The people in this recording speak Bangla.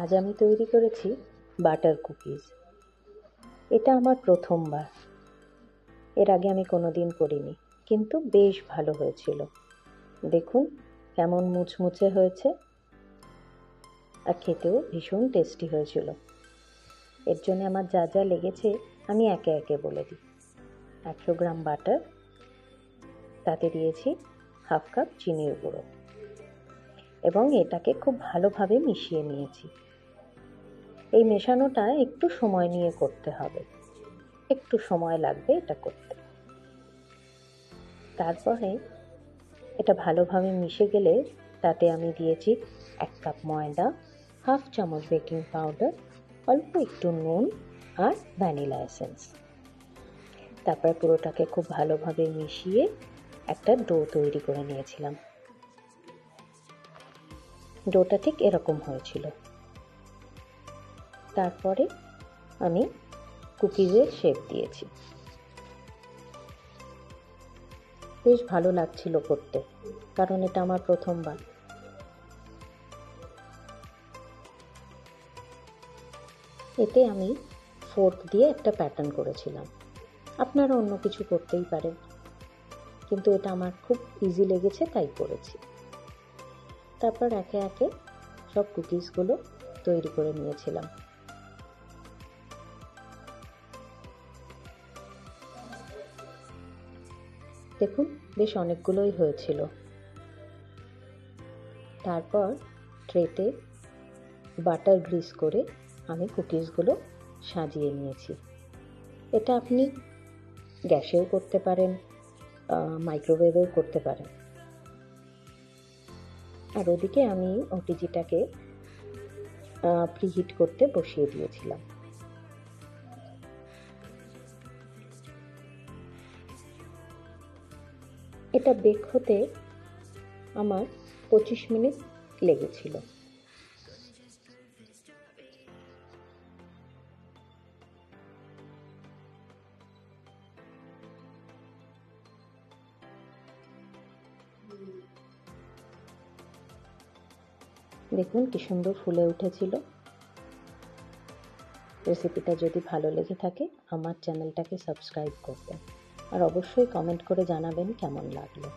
আজ আমি তৈরি করেছি বাটার কুকিজ। এটা আমার প্রথমবার। এর আগে আমি কোনোদিন করিনি, কিন্তু বেশ ভালো হয়েছিল। দেখুন কেমন মুচমুচে হয়েছে, আর খেতেও ভীষণ টেস্টি হয়েছিল। এর জন্য আমার যা যা লেগেছে আমি একে একে বলে দিই। 100 গ্রাম বাটার, তাতে দিয়েছি হাফ কাপ চিনির গুঁড়ো এবং এটাকে খুব ভালোভাবে মিশিয়ে নিয়েছি। এই মেশানোটা একটু সময় নিয়ে করতে হবে, একটু সময় লাগবে এটা করতে। তারপরে এটা ভালোভাবে মিশে গেলে তাতে আমি দিয়েছি 1 কাপ ময়দা, হাফ চামচ বেকিং পাউডার, অল্প একটু নুন আর ভ্যানিলা এসেন্স। তারপর পুরোটাকে খুব ভালোভাবে মিশিয়ে একটা ডো তৈরি করে নিয়েছিলাম। ডোটা ঠিক এরকম হয়েছিল। তারপরে আমি কুকিজের শেপ দিয়েছি। বেশ ভালো লাগছিল করতে, কারণ এটা আমার প্রথমবার। এতে আমি ফোর্ক দিয়ে একটা প্যাটার্ন করেছিলাম। আপনারা অন্য কিছু করতেই পারেন, কিন্তু এটা আমার খুব ইজি লেগেছে তাই করেছি। তারপর একে একে সব কুকিজগুলো তৈরি করে নিয়েছিলাম। দেখুন বেশ অনেকগুলোই হয়েছিল। তারপর ট্রেতে বাটার গ্রিস করে আমি কুকিজগুলো সাজিয়ে নিয়েছি। এটা আপনি গ্যাসেও করতে পারেন, মাইক্রোওয়েভেও করতে পারেন। আর ওদিকে আমি ওটিজিটাকে প্রিহিট করতে বসিয়ে দিয়েছিলাম। এটা বেক হতে আমার 25 মিনিট লেগেছিল। দেখুন কি সুন্দর ফুলে উঠেছিল। রেসিপিটা যদি ভালো লেগে থাকে আমার চ্যানেলটাকে সাবস্ক্রাইব করবেন, আর অবশ্যই কমেন্ট করে জানাবেন কেমন লাগলো।